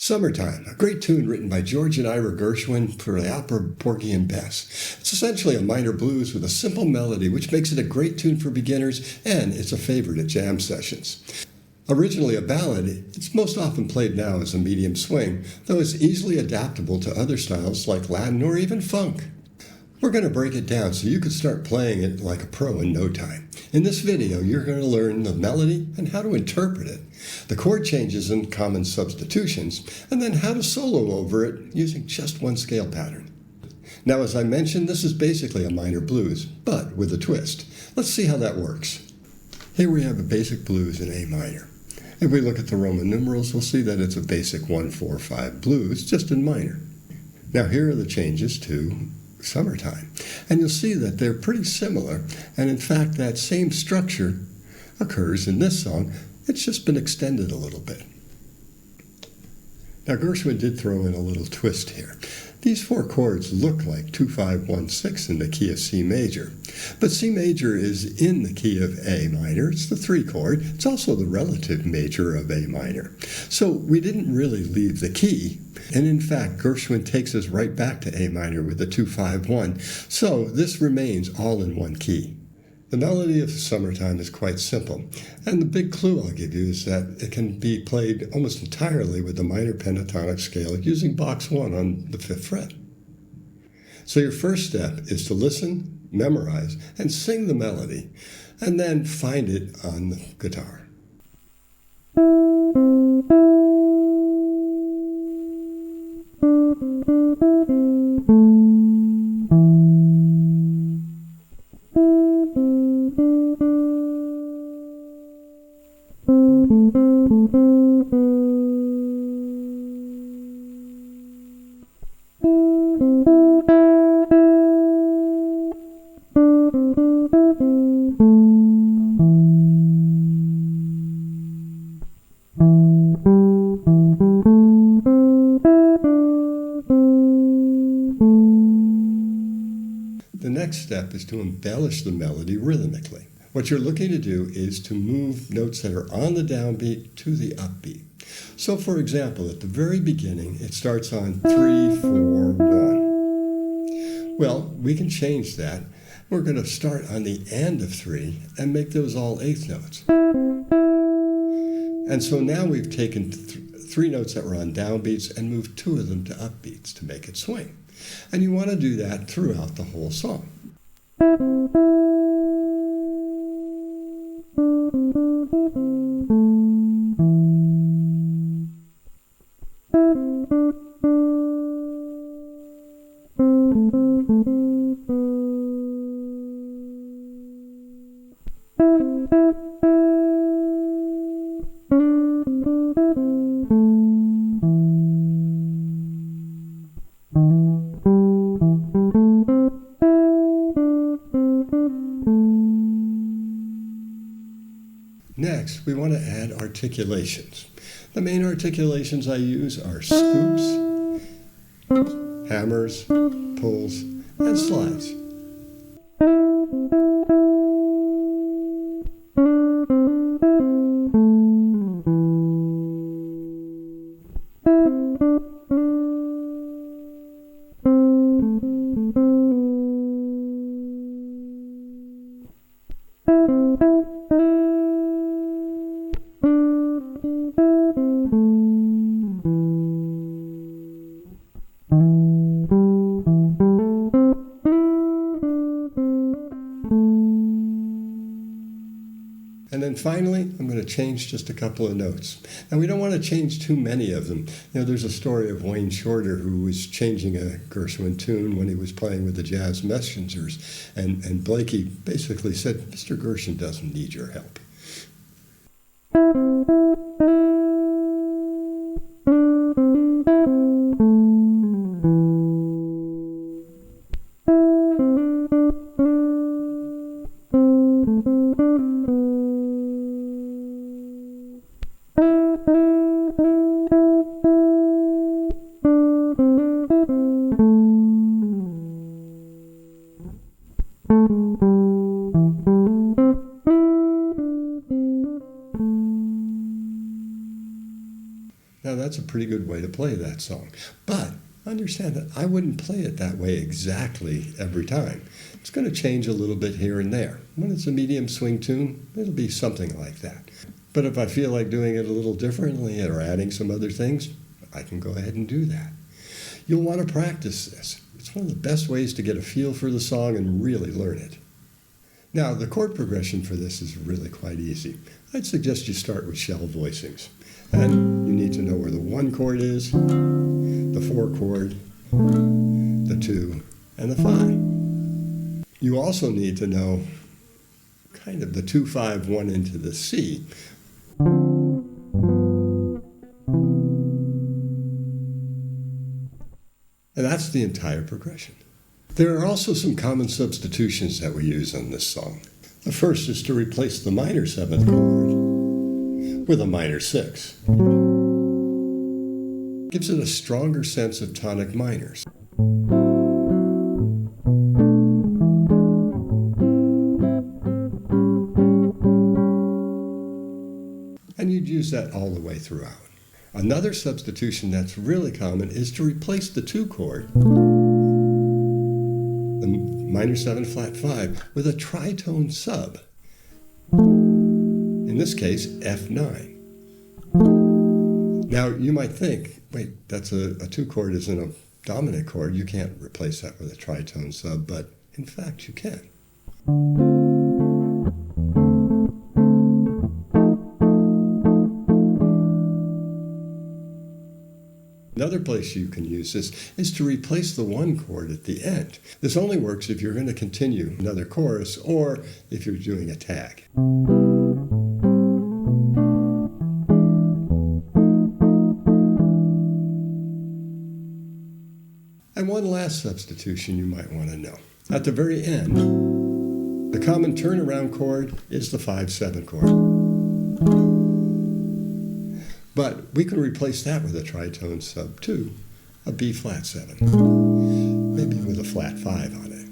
Summertime, a great tune written by George and Ira Gershwin for the opera Porgy and Bess. It's essentially a minor blues with a simple melody, which makes it a great tune for beginners, and it's a favorite at jam sessions. Originally a ballad, it's most often played now as a medium swing, though it's easily adaptable to other styles like Latin or even funk. We're going to break it down so you can start playing it like a pro in no time. In this video, you're going to learn the melody and how to interpret it, the chord changes and common substitutions, and then how to solo over it using just one scale pattern. Now, as I mentioned, this is basically a minor blues, but with a twist. Let's see how that works. Here we have a basic blues in A minor. If we look at the Roman numerals, we'll see that it's a basic 1-4-5 blues, just in minor. Now, here are the changes to Summertime, and you'll see that they're pretty similar, and in fact that same structure occurs in this song. It's just been extended a little bit. Now Gershwin did throw in a little twist here. These four chords look like 2-5-1-6 in the key of C major, but C major is in the key of A minor. It's the 3 chord. It's also the relative major of A minor. So we didn't really leave the key, and in fact Gershwin takes us right back to A minor with the 2-5-1. So this remains all in one key. The melody of Summertime is quite simple, and the big clue I'll give you is that it can be played almost entirely with the minor pentatonic scale using box 1 on the 5th fret. So your first step is to listen, memorize, and sing the melody, and then find it on the guitar. The next step is to embellish the melody rhythmically. What you're looking to do is to move notes that are on the downbeat to the upbeat. So for example, at the very beginning, it starts on 3-4-1. Well, we can change that. We're going to start on the end of 3 and make those all 8th notes. And so now we've taken 3 notes that were on downbeats and moved 2 of them to upbeats to make it swing. And you want to do that throughout the whole song. Next, we want to add articulations. The main articulations I use are scoops, hammers, pulls, and slides. And then finally, I'm going to change just a couple of notes. Now, we don't want to change too many of them. You know, there's a story of Wayne Shorter who was changing a Gershwin tune when he was playing with the Jazz Messengers. And Blakey basically said, Mr. Gershwin doesn't need your help. pretty good way to play that song. But understand that I wouldn't play it that way exactly every time. It's going to change a little bit here and there. When it's a medium swing tune, it'll be something like that. But if I feel like doing it a little differently or adding some other things, I can go ahead and do that. You'll want to practice this. It's one of the best ways to get a feel for the song and really learn it. Now, the chord progression for this is really quite easy. I'd suggest you start with shell voicings. And you need to know where the 1 chord is, the 4 chord, the 2, and the 5. You also need to know kind of the 2, 5, 1 into the C. And that's the entire progression. There are also some common substitutions that we use on this song. The first is to replace the minor 7th chord with a minor 6. Gives it a stronger sense of tonic minors. And you'd use that all the way throughout. Another substitution that's really common is to replace the 2 chord, the minor 7 flat 5, with a tritone sub. In this case, F9. Now, you might think, wait, that's a 2 chord isn't a dominant chord. You can't replace that with a tritone sub, but in fact, you can. Another place you can use this is to replace the 1 chord at the end. This only works if you're going to continue another chorus or if you're doing a tag. And one last substitution you might want to know. At the very end, the common turnaround chord is the 5/7 chord. But we can replace that with a tritone sub too, a B flat 7, maybe with a flat 5 on it.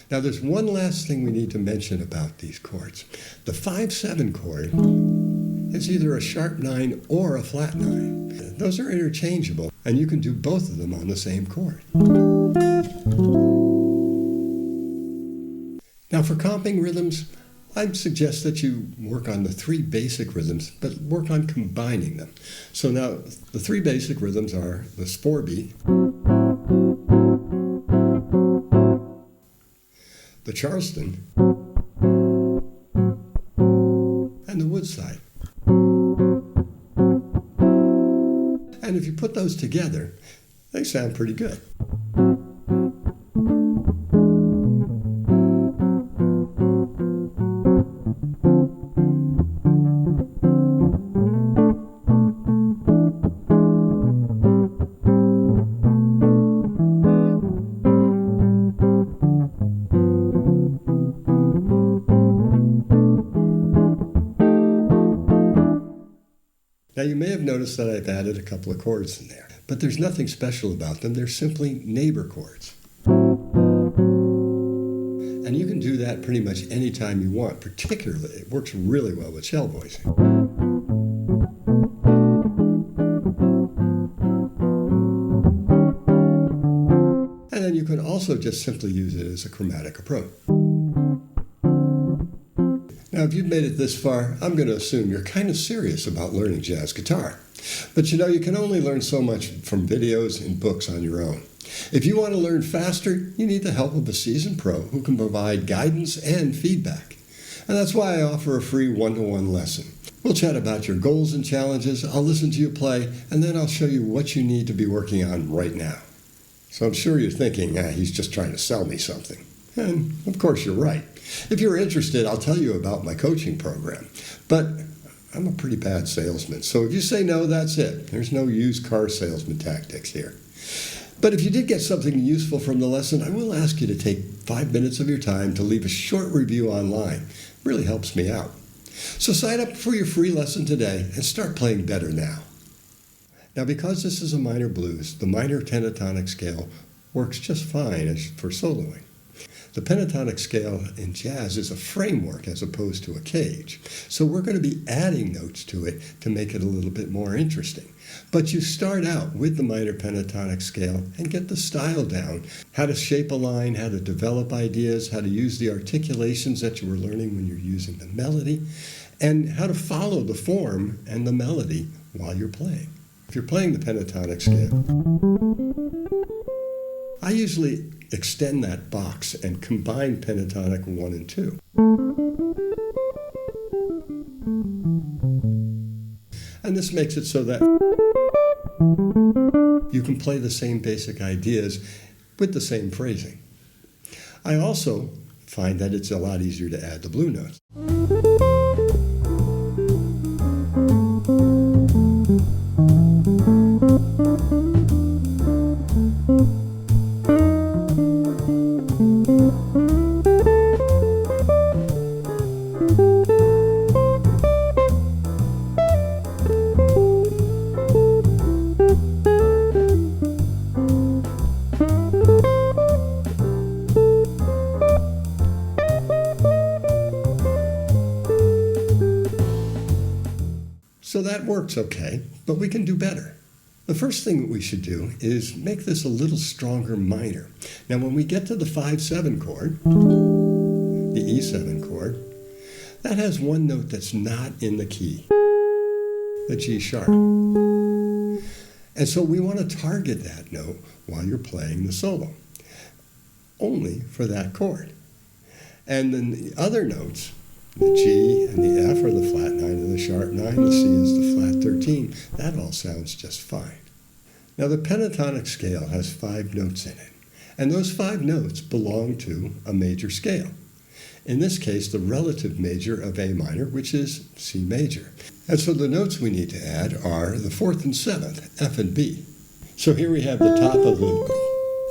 Now there's one last thing we need to mention about these chords. The 5/7 chord is either a sharp 9 or a flat 9. Those are interchangeable, and you can do both of them on the same chord. Now for comping rhythms, I'd suggest that you work on the 3 basic rhythms, but work on combining them. So now the 3 basic rhythms are the 4-beat, the Charleston, and the Woodside. And if you put those together, they sound pretty good. Now you may have noticed that I've added a couple of chords in there, but there's nothing special about them. They're simply neighbor chords. And you can do that pretty much any time you want. Particularly, it works really well with shell voicing. And then you can also just simply use it as a chromatic approach. Now, if you've made it this far, I'm going to assume you're kind of serious about learning jazz guitar. But you know, you can only learn so much from videos and books on your own. If you want to learn faster, you need the help of a seasoned pro who can provide guidance and feedback. And that's why I offer a free one-to-one lesson. We'll chat about your goals and challenges, I'll listen to you play, and then I'll show you what you need to be working on right now. So I'm sure you're thinking, he's just trying to sell me something. And of course you're right. If you're interested, I'll tell you about my coaching program. But I'm a pretty bad salesman, so if you say no, that's it. There's no used car salesman tactics here. But if you did get something useful from the lesson, I will ask you to take 5 minutes of your time to leave a short review online. It really helps me out. So sign up for your free lesson today and start playing better now. Now, because this is a minor blues, the minor pentatonic scale works just fine for soloing. The pentatonic scale in jazz is a framework as opposed to a cage. So we're going to be adding notes to it to make it a little bit more interesting. But you start out with the minor pentatonic scale and get the style down, how to shape a line, how to develop ideas, how to use the articulations that you were learning when you're using the melody, and how to follow the form and the melody while you're playing. If you're playing the pentatonic scale, I usually extend that box and combine pentatonic 1 and 2. And this makes it so that you can play the same basic ideas with the same phrasing. I also find that it's a lot easier to add the blue notes. So that works okay, but we can do better. The first thing that we should do is make this a little stronger minor. Now when we get to the 5-7 chord, the E7 chord, that has one note that's not in the key, the G sharp. And so we want to target that note while you're playing the solo, only for that chord. And then the other notes, the G and the F are the flat 9 and the sharp 9, the C is the flat 13. That all sounds just fine. Now the pentatonic scale has 5 notes in it, and those 5 notes belong to a major scale. In this case, the relative major of A minor, which is C major. And so the notes we need to add are the 4th and 7th, F and B. So here we have the top of the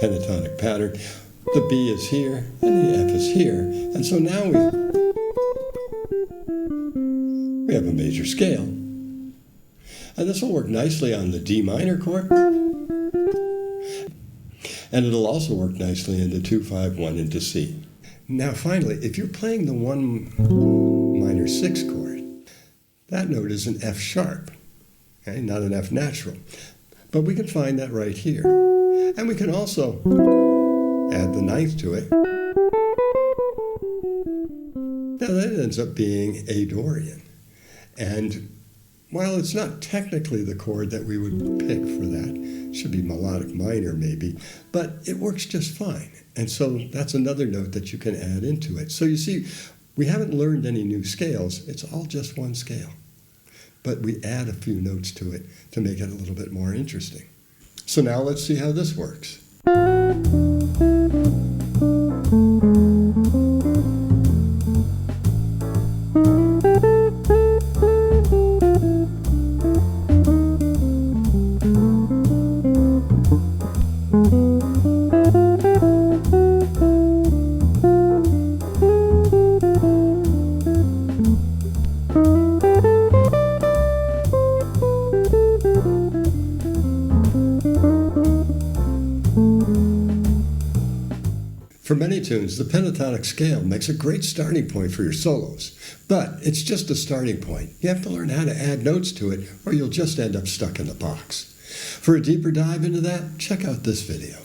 pentatonic pattern. The B is here, and the F is here. And so now we have a major scale. And this will work nicely on the D minor chord. And it'll also work nicely in the 2-5-1 into C. Now finally, if you're playing the 1 minor 6 chord, that note is an F sharp, okay? Not an F natural. But we can find that right here. And we can also add the 9th to it. Now that ends up being A Dorian. And while it's not technically the chord that we would pick for that, it should be melodic minor maybe, but it works just fine. And so that's another note that you can add into it. So you see, we haven't learned any new scales. It's all just one scale. But we add a few notes to it to make it a little bit more interesting. So now let's see how this works. For many tunes, the pentatonic scale makes a great starting point for your solos, but it's just a starting point. You have to learn how to add notes to it, or you'll just end up stuck in the box. For a deeper dive into that, check out this video.